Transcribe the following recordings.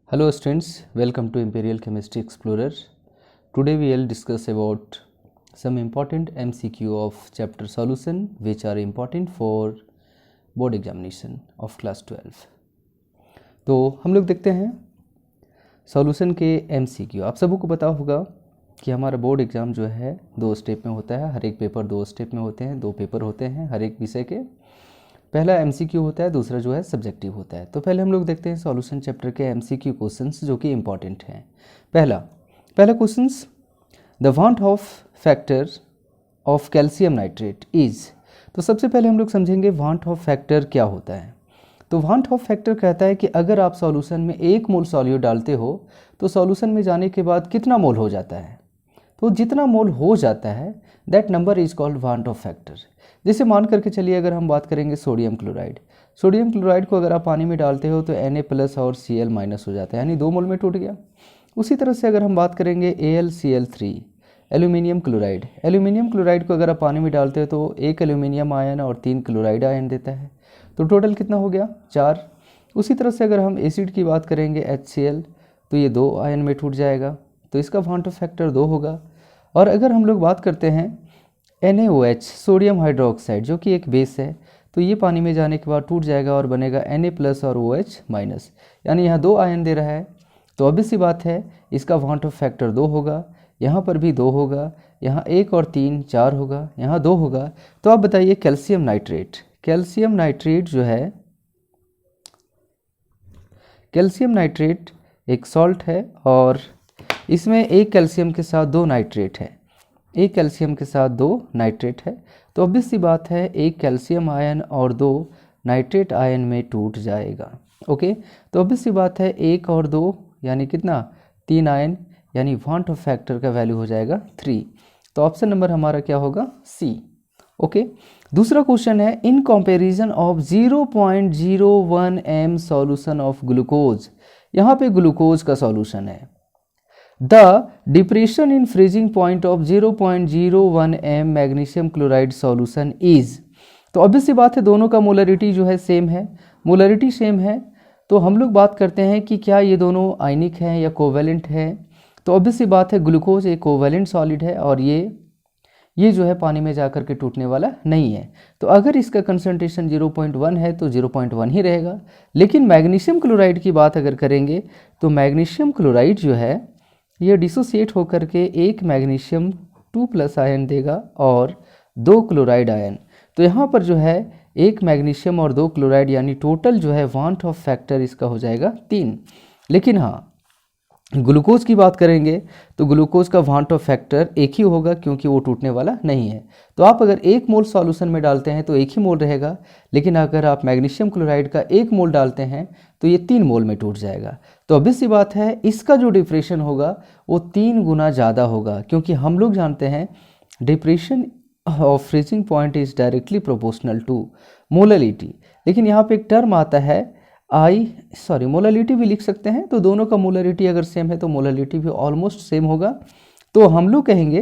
Hello students, welcome to Imperial Chemistry Explorer. Today we will discuss about some important MCQ of chapter solution which are important for board examination of class 12. तो हम लोग देखते हैं solution के MCQ। आप सबों को पता होगा कि हमारा बोर्ड एग्ज़ाम जो है 2 स्टेप में होता है। हर एक पेपर 2 स्टेप में होते हैं, 2 पेपर होते हैं हर एक विषय के। पहला MCQ होता है, दूसरा जो है सब्जेक्टिव होता है। तो पहले हम लोग देखते हैं सॉल्यूशन चैप्टर के MCQ क्वेश्चंस जो कि इंपॉर्टेंट हैं। पहला questions, the van't Hoff factor of calcium nitrate is. तो सबसे पहले हम लोग समझेंगे वांट ऑफ फैक्टर क्या होता है। तो वांट ऑफ फैक्टर कहता है कि अगर आप सॉल्यूशन में 1 मोल सॉल्यूट डालते हो तो सॉल्यूशन में जाने के बाद कितना मोल हो जाता है। तो जितना मोल हो जाता है that number is called want Hoff factor. जैसे मान करके चलिए, अगर हम बात करेंगे सोडियम क्लोराइड को अगर आप पानी में डालते हो तो Na+ और Cl- हो जाता है, यानी 2 मोल में टूट गया। उसी तरह से अगर हम बात करेंगे AlCl3 एल्यूमिनियम क्लोराइड को अगर आप पानी में डालते हो तो 1 एल्यूमिनियम आयन और 3 क्लोराइड आयन देता है। तो टोटल कितना हो गया, 4। उसी तरह से अगर हम एसिड की बात करेंगे HCl तो ये 2 आयन में टूट जाएगा, तो इसका वांट ऑफ फैक्टर 2 होगा। और अगर हम लोग बात करते हैं NaOH सोडियम हाइड्रोक्साइड जो कि एक बेस है, तो ये पानी में जाने के बाद टूट जाएगा और बनेगा Na+ और OH-, यानी यहाँ 2 आयन दे रहा है। तो ऑब्वियस सी बात है इसका वांट ऑफ फैक्टर 2 होगा। यहाँ पर भी 2 होगा, यहाँ 1 और 3 4 होगा, यहाँ 2 होगा। तो आप बताइए कैल्शियम नाइट्रेट जो है, कैल्शियम नाइट्रेट एक सॉल्ट है और इसमें 1 कैल्शियम के साथ 2 नाइट्रेट है, 1 कैल्शियम के साथ 2 नाइट्रेट है। तो ऑब्वियस सी बात है 1 कैल्शियम आयन और 2 नाइट्रेट आयन में टूट जाएगा। ओके, तो ऑब्वियस सी बात है 1 और 2 यानी कितना, 3 आयन, यानी वांट ऑफ फैक्टर का वैल्यू हो जाएगा 3। तो ऑप्शन नंबर हमारा क्या होगा, C। ओके, दूसरा क्वेश्चन है, in comparison of 0.01 m solution of glucose. यहाँ पे ग्लूकोज का सॉल्यूशन है। The depression in freezing point of 0.01 m magnesium chloride solution is. तो ऑब्वियस सी बात है दोनों का मोलरिटी जो है सेम है, तो हम लोग बात करते हैं कि क्या ये दोनों आयनिक हैं या कोवेलेंट है। तो ऑब्वियस सी बात है ग्लूकोज एक कोवेलेंट सॉलिड है और ये जो है पानी में जाकर के टूटने वाला नहीं है। तो अगर इसका कंसंट्रेशन 0.1 है तो 0.1 ही रहेगा। लेकिन मैग्नीशियम क्लोराइड की बात अगर करेंगे तो मैग्नीशियम क्लोराइड जो है ये डिसोसिएट होकर के 1 मैग्नीशियम 2+ आयन देगा और 2 क्लोराइड आयन। तो यहाँ पर जो है 1 मैग्नीशियम और 2 क्लोराइड, यानी टोटल जो है वांट ऑफ फैक्टर इसका हो जाएगा 3। लेकिन हाँ, ग्लूकोज की बात करेंगे तो ग्लूकोज का वांट ऑफ फैक्टर 1 ही होगा क्योंकि वो टूटने वाला नहीं है। तो आप अगर 1 मोल सॉल्यूशन में डालते हैं तो 1 ही मोल रहेगा, लेकिन अगर आप मैग्नीशियम क्लोराइड का 1 मोल डालते हैं तो ये 3 मोल में टूट जाएगा। तो ऑब्वियस सी बात है इसका जो डिप्रेशन होगा वो 3 गुना ज़्यादा होगा, क्योंकि हम लोग जानते हैं depression of freezing point is directly proportional to molarity. लेकिन यहाँ पे एक टर्म आता है मोलरिटी भी लिख सकते हैं। तो दोनों का मोलरिटी अगर सेम है तो मोलरिटी भी ऑलमोस्ट सेम होगा। तो हम लोग कहेंगे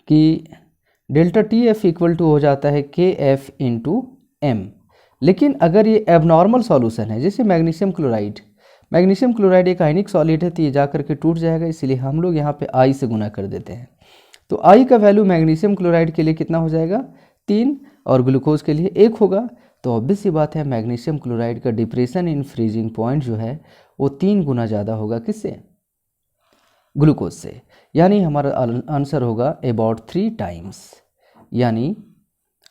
कि ΔTF इक्वल टू हो जाता है KF × M। लेकिन अगर ये एबनॉर्मल सॉल्यूशन है, जैसे मैग्नीशियम क्लोराइड एक आयनिक सॉलिड है, तो ये जाकर के टूट जाएगा, इसलिए हम लोग यहाँ पे I से गुना कर देते हैं। तो I का वैल्यू मैग्नीशियम क्लोराइड के लिए कितना हो जाएगा, 3, और ग्लूकोज के लिए 1 होगा। तो ऑब्वियस सी बात है मैग्नीशियम क्लोराइड का डिप्रेशन इन फ्रीजिंग पॉइंट जो है वो 3 गुना ज़्यादा होगा, किससे, ग्लूकोज से। यानी हमारा आंसर होगा अबाउट 3 टाइम्स, यानी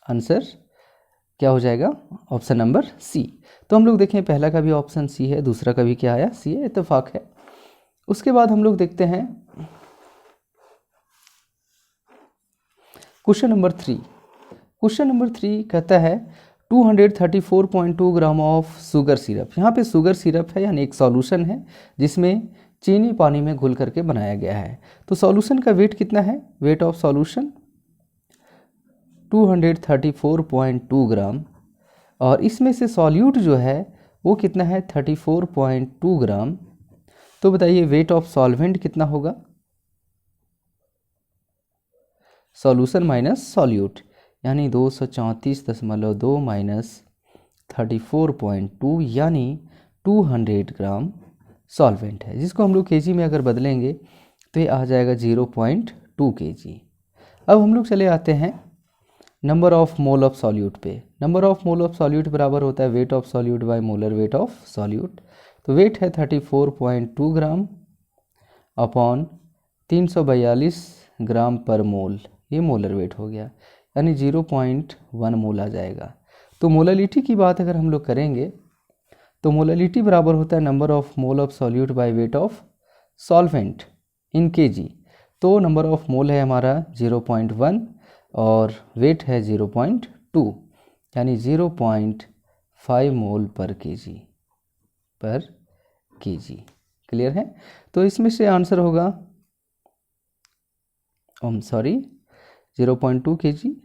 आंसर क्या हो जाएगा, ऑप्शन नंबर C। तो हम लोग देखें पहला का भी ऑप्शन C है, दूसरा का भी क्या आया, C है, इत्तेफाक है। उसके बाद हम लोग देखते हैं क्वेश्चन नंबर 3 कहता है 234.2 ग्राम ऑफ शुगर सिरप। यहाँ पे शुगर सिरप है, यानी एक सॉल्यूशन है जिसमें चीनी पानी में घुल करके बनाया गया है। तो सॉल्यूशन का वेट कितना है, वेट ऑफ सॉल्यूशन 234.2 ग्राम, और इसमें से सॉल्यूट जो है वो कितना है, 34.2 ग्राम। तो बताइए वेट ऑफ सॉल्वेंट कितना होगा, सॉल्यूशन माइनस सॉल्यूट, यानी 234.2 माइनस 34.2 यानी 200 ग्राम सॉल्वेंट है, जिसको हम लोग केजी में अगर बदलेंगे तो ये आ जाएगा 0.2 kg। अब हम लोग चले आते हैं number of mole of solute पे। Number of mole of solute बराबर होता है weight of solute by molar weight of solute. तो वेट है 34.2 ग्राम अपॉन 342 ग्राम पर मोल, ये मोलर वेट हो गया, यानी 0.1 मोल आ जाएगा। तो मोललिटी की बात अगर हम लोग करेंगे तो मोललिटी बराबर होता है number of mole of solute by weight of solvent in KG. तो नंबर ऑफ मोल है हमारा 0.1 और वेट है 0.2, यानी 0.5 मोल पर केजी। क्लियर है? तो इसमें से आंसर होगा 0.2 kg।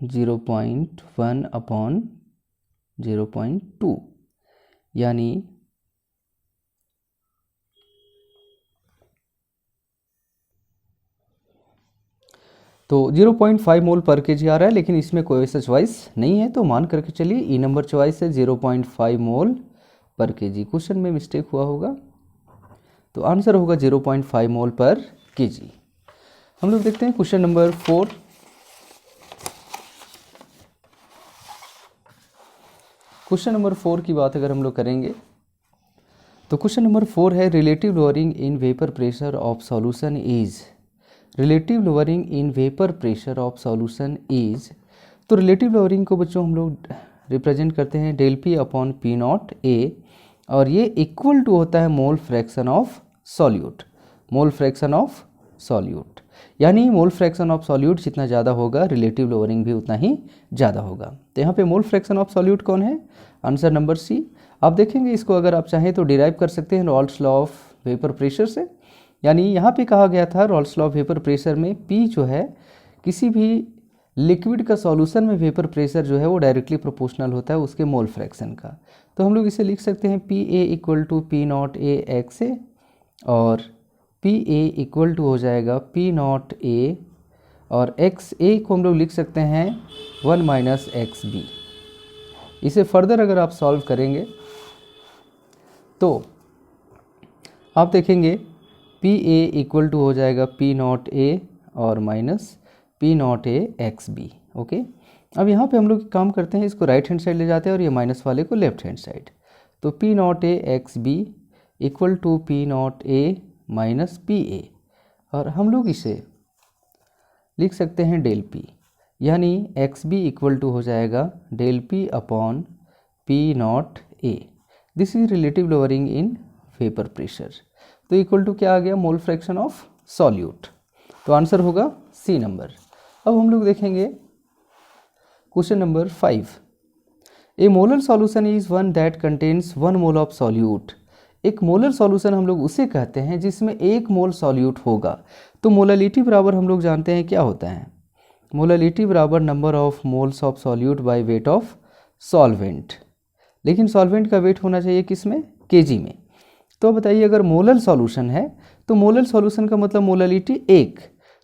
जीरो 0.1 अपॉन 0.2, यानी तो 0.5 मोल पर केजी आ रहा है, लेकिन इसमें कोई ऐसा चॉइस नहीं है, तो मान करके चलिए ई नंबर चॉइस है 0.5 मोल पर केजी। क्वेश्चन में मिस्टेक हुआ होगा, तो आंसर होगा 0.5 मोल पर केजी। हम लोग देखते हैं क्वेश्चन नंबर 4। क्वेश्चन नंबर 4 की बात अगर हम लोग करेंगे तो क्वेश्चन नंबर 4 है relative lowering in vapour pressure of solution is. Relative lowering in vapour pressure of solution is. तो रिलेटिव लोअरिंग को बच्चों हम लोग रिप्रेजेंट करते हैं del P upon P naught A, और ये इक्वल टू होता है mole fraction of solute. Mole fraction of solute, यानी मोल फ्रैक्शन ऑफ सॉल्यूट जितना ज़्यादा होगा रिलेटिव लोअरिंग भी उतना ही ज़्यादा होगा। तो यहाँ पे मोल फ्रैक्शन ऑफ सॉल्यूट कौन है? Answer number C. आप देखेंगे इसको अगर आप चाहें तो डिराइव कर सकते हैं Rawls law of vapour pressure से। यानी यहाँ पे कहा गया था Rawls law of vapour pressure में P जो है किसी भी लिक्विड का सॉल्यूशन में वेपर प्रेशर जो है वो डायरेक्टली प्रोपोर्शनल होता है उसके मोल फ्रैक्शन का। तो हम लोग इसे लिख सकते हैं PA equal to P naught A X A, और PA इक्वल टू हो जाएगा पी नॉट ए, और एक्स ए को हम लोग लिख सकते हैं 1 माइनस एक्स बी। इसे फर्दर अगर आप सॉल्व करेंगे तो आप देखेंगे PA इक्वल टू हो जाएगा पी नॉट ए और minus P naught A x B. Okay, अब यहाँ पे हम लोग काम करते हैं, इसको राइट हैंड साइड ले जाते हैं और ये माइनस वाले को लेफ्ट हैंड साइड। तो P naught A x B equal to P naught A minus P A, और हम लोग इसे लिख सकते हैं डेल पी, यानी एक्स बी इक्वल टू हो जाएगा del P upon P naught A. This is relative lowering in vapour pressure. तो इक्वल टू क्या आ गया? Mole fraction of solute. तो आंसर होगा सी नंबर। अब हम लोग देखेंगे question number 5। A molar solution is one that contains 1 mole of solute. एक मोलर सॉल्यूशन हम लोग उसे कहते हैं जिसमें 1 मोल सॉल्यूट होगा। तो मोललिटी बराबर हम लोग जानते हैं क्या होता है? मोललिटी बराबर number of moles of solute by weight of solvent. लेकिन सॉल्वेंट का वेट होना चाहिए किस में? केजी में। तो बताइए अगर मोलर सॉल्यूशन है तो मोलर सॉल्यूशन का मतलब मोललिटी 1,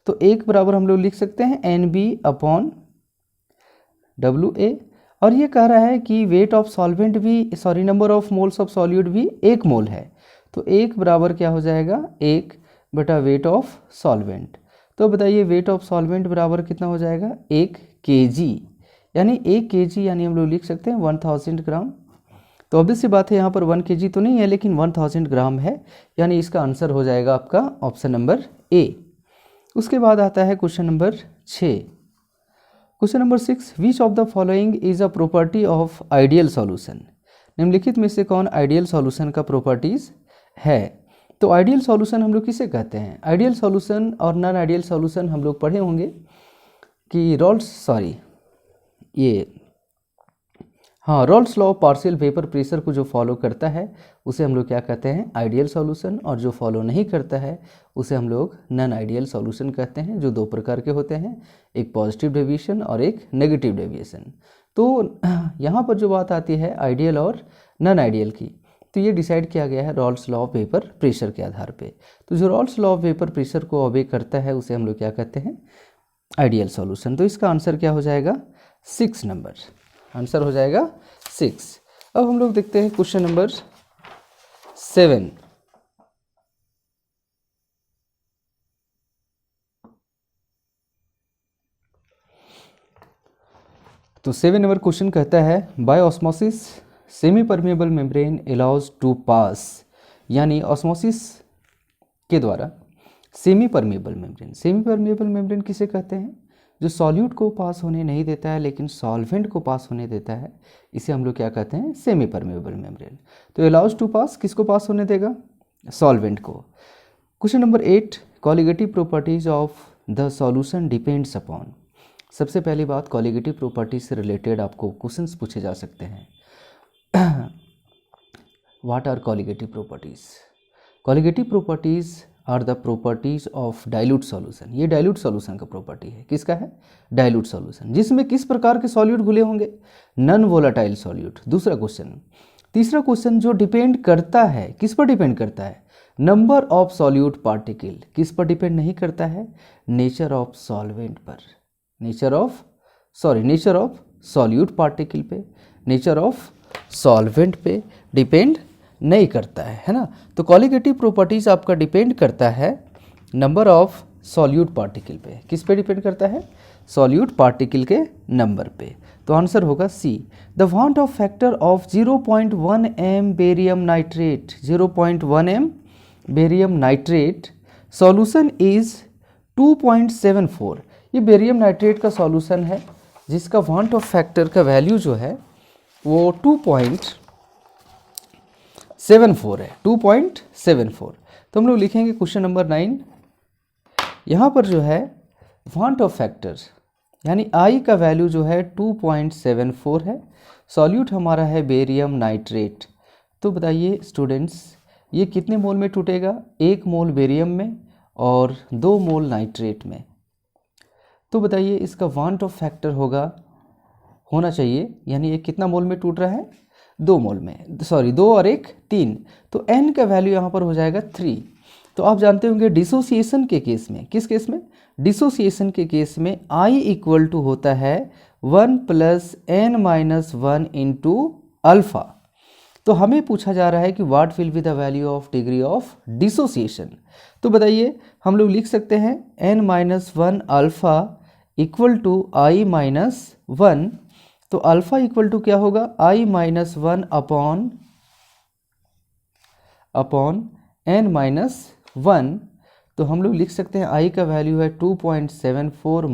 तो 1 बराबर हम लोग लिख सकते हैं NB अपॉन WA, और ये कह रहा है कि वेट ऑफ सॉल्वेंट भी number of moles of solute भी 1 मोल है। तो 1 बराबर क्या हो जाएगा? 1 बटा वेट ऑफ सॉल्वेंट। तो बताइए वेट ऑफ सॉल्वेंट बराबर कितना हो जाएगा? 1 kg, यानी 1 kg यानी हम लोग लिख सकते हैं 1000 ग्राम। तो ऑब्वियस सी बात है यहाँ पर 1 kg तो नहीं है लेकिन 1000 ग्राम है, यानी इसका आंसर हो जाएगा आपका ऑप्शन नंबर ए। उसके बाद आता है question number 6। Question number 6, which of the following is a property of ideal solution. निम्नलिखित में से कौन आइडियल सॉल्यूशन का प्रॉपर्टीज है? तो आइडियल सॉल्यूशन हम लोग किसे कहते हैं? आइडियल सॉल्यूशन और नॉन आइडियल सॉल्यूशन हम लोग पढ़े होंगे कि Rawls law of partial vapour pressure को जो फॉलो करता है उसे हम लोग क्या कहते हैं? आइडियल सॉल्यूशन, और जो फॉलो नहीं करता है उसे हम लोग नॉन आइडियल सॉल्यूशन कहते हैं, जो 2 प्रकार के होते हैं, एक पॉजिटिव डेविएशन और एक नेगेटिव डेविएशन। तो यहाँ पर जो बात आती है आइडियल और नॉन आइडियल की, तो ये डिसाइड किया गया है Rawls law of vapour pressure के आधार पे। तो जो Rawls law of vapour pressure को ओबे करता है उसे हम लोग क्या कहते हैं, आइडियल सॉल्यूशन। तो इसका आंसर क्या हो जाएगा, 6 नंबर, आंसर हो जाएगा 6। अब हम लोग देखते हैं क्वेश्चन नंबर 7। तो 7 नंबर क्वेश्चन कहता है by osmosis semi permeable membrane allows to pass, यानी ऑस्मोसिस के द्वारा semi permeable membrane, semi permeable membrane किसे कहते हैं, जो सॉल्यूट को पास होने नहीं देता है लेकिन सॉल्वेंट को पास होने देता है, इसे हम लोग क्या कहते हैं, सेमी परमेबल मेम्ब्रेन। तो अलाउज टू पास किसको पास होने देगा, सॉल्वेंट को। Question number 8 colligative properties of the solution depends upon. सबसे पहली बात, कॉलिगेटिव प्रॉपर्टीज से रिलेटेड आपको क्वेश्चंस पूछे जा सकते हैं। What are colligative properties? Colligative properties are the properties of dilute solution. ये डाइल्यूट सॉल्यूशन का प्रॉपर्टी है, किसका है, डाइल्यूट सॉल्यूशन, जिसमें किस प्रकार के सॉल्यूट घुले होंगे, नॉन वोलेटाइल सॉल्यूट। दूसरा क्वेश्चन। तीसरा क्वेश्चन, जो डिपेंड करता है, किस पर डिपेंड करता है, नंबर ऑफ सॉल्यूट पार्टिकल, किस पर डिपेंड नहीं करता है, नेचर ऑफ सॉल्वेंट पर, नेचर ऑफ सॉल्यूट पार्टिकल पे, नेचर ऑफ सॉल्वेंट पे डिपेंड नहीं करता है ना। तो कॉलिगेटिव प्रॉपर्टीज आपका डिपेंड करता है नंबर ऑफ सॉल्यूट पार्टिकल पे, किस पे डिपेंड करता है, सॉल्यूट पार्टिकल के नंबर पे। तो आंसर होगा C. The van't Hoff factor of 0.1 m barium nitrate, 0.1 m barium nitrate solution is 2.74। ये बेरियम नाइट्रेट का सॉल्यूशन है जिसका वांट ऑफ फैक्टर का वैल्यू जो है वो 2.74 है, 2.74। तो हम लोग लिखेंगे क्वेश्चन नंबर 9। यहाँ पर जो है वांट ऑफ फैक्टर यानी आई का वैल्यू जो है 2.74 है, सॉल्यूट हमारा है बेरियम नाइट्रेट। तो बताइए स्टूडेंट्स, ये कितने मोल में टूटेगा, 1 मोल बेरियम में और 2 मोल नाइट्रेट में। तो बताइए इसका वांट ऑफ फैक्टर होना चाहिए, यानी ये कितना मोल में टूट रहा है, 2 मोल में, सॉरी 2 और 1 3। तो n का वैल्यू यहाँ पर हो जाएगा 3। तो आप जानते होंगे डिसोसिएशन के केस में, किस केस में, डिसोसिएशन के केस में I इक्वल टू होता है 1 + n-1 इंटू अल्फा। तो हमें पूछा जा रहा है कि what will be the value of degree of dissociation. तो बताइए हम लोग लिख सकते हैं n-1 alpha equal to I-1। तो अल्फा इक्वल टू क्या होगा, I-1 अपॉन n-1। तो हम लोग लिख सकते हैं I का वैल्यू है 2.74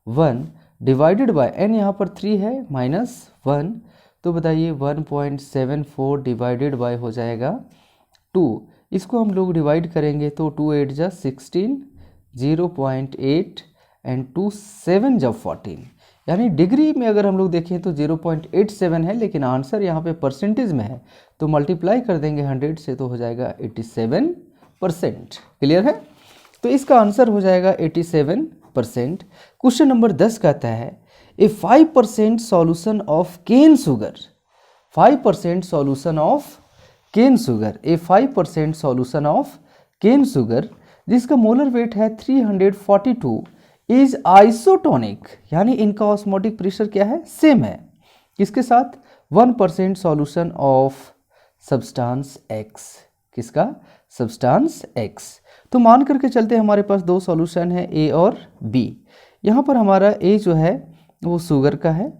-1 डिवाइडेड बाय n, यहाँ पर 3 है -1। तो बताइए 1.74 डिवाइडेड बाय हो जाएगा 2। इसको हम लोग डिवाइड करेंगे तो 2 8 जा 16, 0.8 एंड 2 7 जा 14, यानी डिग्री में अगर हम लोग देखें तो 0.87 है, लेकिन आंसर यहाँ पे परसेंटेज में है तो मल्टीप्लाई कर देंगे 100 से तो हो जाएगा 87%। क्लियर है? तो इसका आंसर हो जाएगा 87%। क्वेश्चन नंबर 10 कहता है a 5% solution of cane sugar, 5% solution of cane sugar, a 5% solution of cane sugar जिसका मोलर वेट है 342 इज आइसोटोनिक, यानी इनका ऑस्मोटिक प्रेशर क्या है, सेम है, किसके साथ, 1% सॉल्यूशन ऑफ सब्सटेंस एक्स, किसका, सब्सटेंस एक्स। तो मान करके चलते हैं हमारे पास 2 सॉल्यूशन है ए और बी। यहाँ पर हमारा ए जो है वो शुगर का है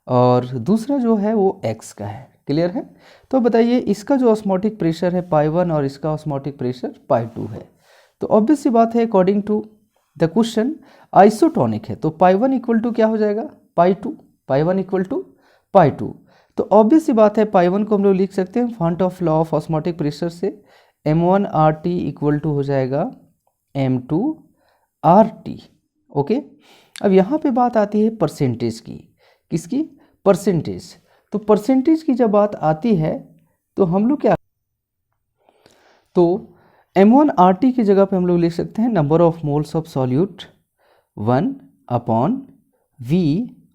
और दूसरा जो है वो एक्स का है। क्लियर है? तो बताइए इसका जो ऑस्मोटिक प्रेशर है π1 और इसका ऑस्मोटिक प्रेशर π2 है। तो ऑब्वियस सी बात है according to the question isotonic है, तो π1 इक्वल टू क्या हो जाएगा, π2, π1 इक्वल टू π2। तो ऑब्वियस सी बात है π1 को हम लोग लिख सकते हैं font of law of osmotic pressure से, m1 RT इक्वल टू हो जाएगा m2 RT। ओके, अब यहाँ पे बात आती है परसेंटेज की, किसकी, परसेंटेज। तो परसेंटेज की जब बात आती है तो हम लोग क्या, तो m1 RT की जगह पे हम लोग लिख सकते हैं number of moles of solute 1/V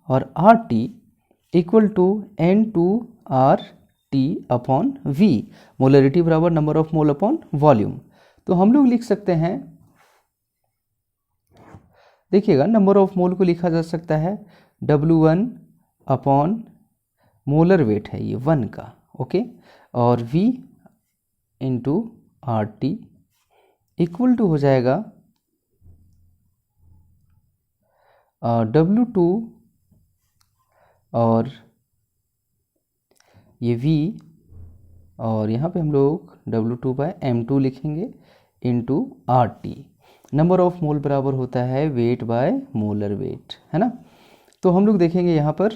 और RT equal to N2RT upon V, molarity बराबर number of mole upon volume. तो हम लोग लिख सकते हैं, देखिएगा नंबर ऑफ मोल को लिखा जा सकता है W1 अपॉन मोलर वेट है ये 1 का, ओके, और V into RT equal to हो जाएगा W2 और ये V, और यहाँ पे हम लोग W2/M2 लिखेंगे इंटू RT। नंबर ऑफ मोल बराबर होता है वेट बाय मोलर वेट, है ना। तो हम लोग देखेंगे यहाँ पर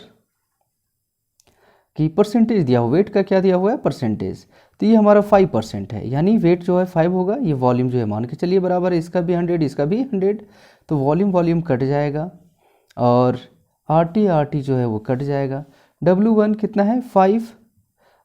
कि परसेंटेज दिया हुआ, वेट का क्या दिया हुआ है, परसेंटेज। तो ये हमारा 5% है, यानी वेट जो है 5 होगा, ये वॉल्यूम जो है मान के चलिए बराबर है, इसका भी 100, इसका भी 100, तो वॉल्यूम कट जाएगा और RT जो है वो कट जाएगा। W1 कितना है 5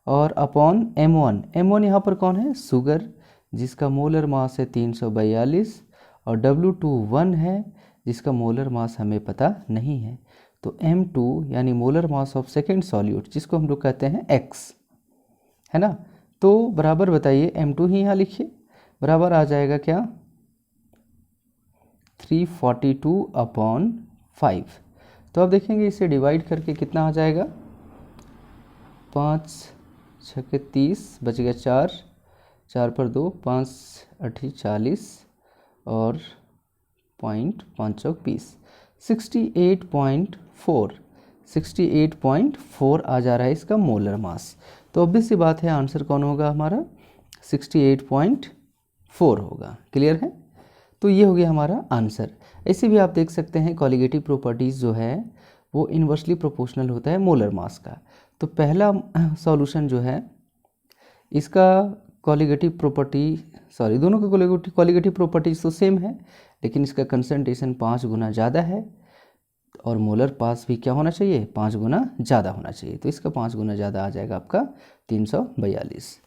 और अपॉन M1 यहाँ पर कौन है, शुगर, जिसका मोलर मास है 342, और W2 1 है जिसका मोलर मास हमें पता नहीं है। तो M2 यानी molar mass of second solute, जिसको हम लोग कहते हैं X, है ना। तो बराबर बताइए M2 ही यहाँ लिखिए, बराबर आ जाएगा क्या 342 अपॉन 5। तो अब देखेंगे इसे डिवाइड करके कितना आ जाएगा, 5 6 30, बच गया 4, 4 पर 2, 5 8 40 और 5 चौक 20, 68.4 आ जा रहा है इसका मोलर मास। तो ऑब्वियस सी बात है आंसर कौन होगा हमारा, 68.4 होगा। क्लियर है। तो ये हो गया हमारा आंसर। ऐसे भी आप देख सकते हैं कॉलिगेटिव प्रॉपर्टीज़ जो है वो इन्वर्सली प्रोपोर्शनल होता है मोलर मास का। तो पहला सॉल्यूशन जो है इसका कॉलिगेटिव प्रॉपर्टी, सॉरी दोनों का कॉलिगेटिव प्रॉपर्टीज तो सेम है, लेकिन इसका कंसंट्रेशन 5 गुना ज़्यादा है और मोलर पास भी क्या होना चाहिए, 5 गुना ज़्यादा होना चाहिए। तो इसका 5 गुना ज़्यादा आ जाएगा आपका 342।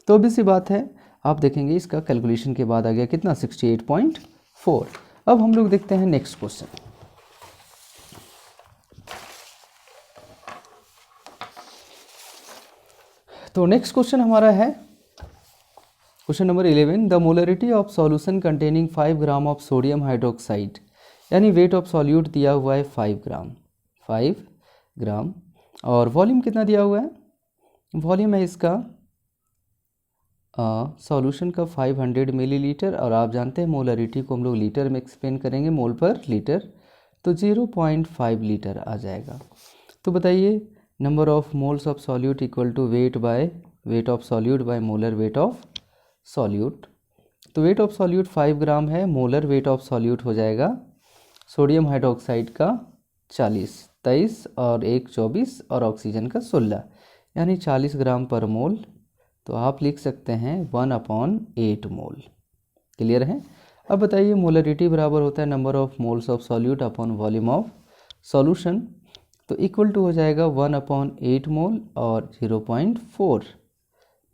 तो अभी सी बात है, आप देखेंगे इसका कैलकुलेशन के बाद आ गया कितना 68.4। अब हम लोग देखते हैं नेक्स्ट क्वेश्चन। तो नेक्स्ट क्वेश्चन हमारा है question number 11, the molarity of solution containing 5 gram of sodium hydroxide, यानी वेट ऑफ सॉल्यूट दिया हुआ है 5 ग्राम और वॉल्यूम कितना दिया हुआ है, वॉल्यूम है इसका सॉल्यूशन का 500 मिलीलीटर, और आप जानते हैं मोलरिटी को हम लोग लीटर में एक्सप्लेन करेंगे, मोल पर लीटर, तो 0.5 लीटर आ जाएगा। तो बताइए number of moles of solute equal to weight of solute by molar weight of solute. तो वेट ऑफ सॉल्यूट 5 ग्राम है, मोलर वेट ऑफ सॉल्यूट हो जाएगा सोडियम हाइड्रोक्साइड का 23 और 1 24 और ऑक्सीजन का 16, यानी 40 ग्राम पर मोल। तो आप लिख सकते हैं 1/8 मोल। क्लियर है। अब बताइए मोलरिटी बराबर होता है number of moles of solute upon volume of solution. तो इक्वल टू हो जाएगा 1/8 मोल और 0.4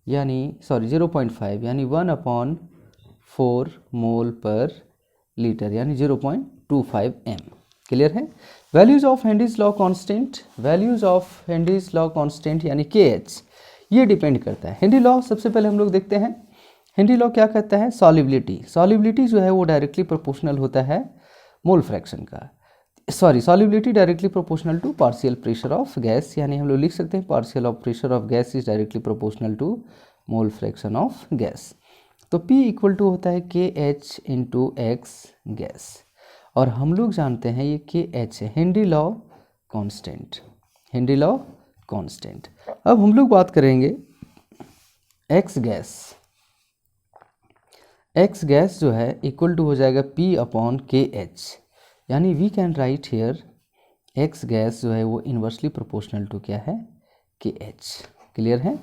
यानी 0.5 यानी 1/4 मोल पर लीटर यानी 0.25 m। क्लियर है। Values of Henry's law constant, values of Henry's law constant यानी KH, ये डिपेंड करता है। हेनरी लॉ सबसे पहले हम लोग देखते हैं। हेनरी लॉ क्या कहता है, सॉल्युबिलिटी जो है वो डायरेक्टली प्रोपोर्शनल होता है मोल फ्रैक्शन का, solubility directly proportional to partial pressure of gas, यानी हम लोग लिख सकते हैं partial of pressure of gas is directly proportional to mole fraction of gas. तो P इक्वल टू होता है KH इंटू X गैस, और हम लोग जानते हैं ये KH है, Henry law constant, Henry law constant. अब हम लोग बात करेंगे X गैस जो है इक्वल टू हो जाएगा P/KH, यानी we can write here X gas जो है वो इन्वर्सली प्रोपोर्शनल टू क्या है, KH। क्लियर है।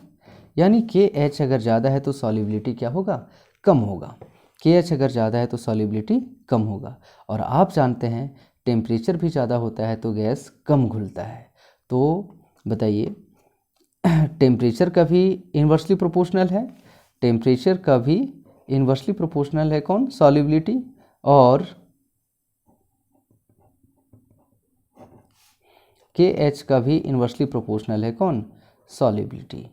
यानी KH अगर ज़्यादा है तो सॉल्युबिलिटी क्या होगा, कम होगा। KH अगर ज़्यादा है तो सॉल्युबिलिटी कम होगा, और आप जानते हैं टेम्परेचर भी ज़्यादा होता है तो गैस कम घुलता है। तो बताइए टेम्परेचर का भी इन्वर्सली प्रोपोर्शनल है, टेम्परेचर का भी इन्वर्सली प्रोपोर्शनल है कौन, सॉल्युबिलिटी, और के एच का भी इन्वर्सली प्रोपोर्शनल है कौन, सॉल्युबिलिटी।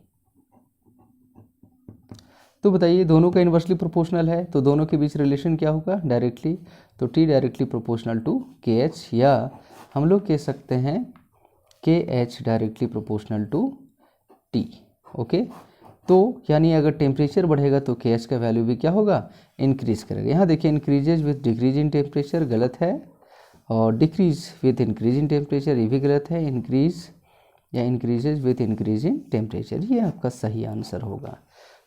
तो बताइए दोनों का इन्वर्सली प्रोपोर्शनल है तो दोनों के बीच रिलेशन क्या होगा, डायरेक्टली, तो टी डायरेक्टली प्रोपोर्शनल टू के एच, या हम लोग कह सकते हैं के H directly proportional to T. Okay, तो यानी अगर टेम्परेचर बढ़ेगा तो के एच का वैल्यू भी क्या होगा, इंक्रीज करेगा। यहाँ देखिए increases with decrease in temperature गलत है, और decrease with increase in temperature ये भी गलत है, इंक्रीज या increases with increase in temperature ये आपका सही आंसर होगा।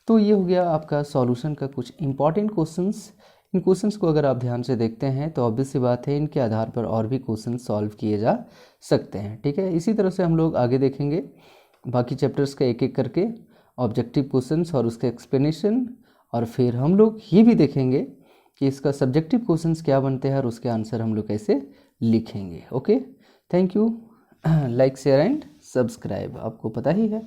तो ये हो गया आपका सॉल्यूशन का कुछ इंपॉर्टेंट क्वेश्चंस। इन क्वेश्चंस को अगर आप ध्यान से देखते हैं तो ऑब्वियस सी बात है इनके आधार पर और भी क्वेश्चन सॉल्व किए जा सकते हैं। ठीक है, इसी तरह से हम लोग आगे देखेंगे बाकी चैप्टर्स का एक एक करके ऑब्जेक्टिव क्वेश्चंस और उसके एक्सप्लेनेशन, और फिर हम लोग ये भी देखेंगे कि इसका सब्जेक्टिव क्वेश्चंस क्या बनते हैं और उसके आंसर हम लोग कैसे लिखेंगे। Okay, thank you. Like share and subscribe, आपको पता ही है।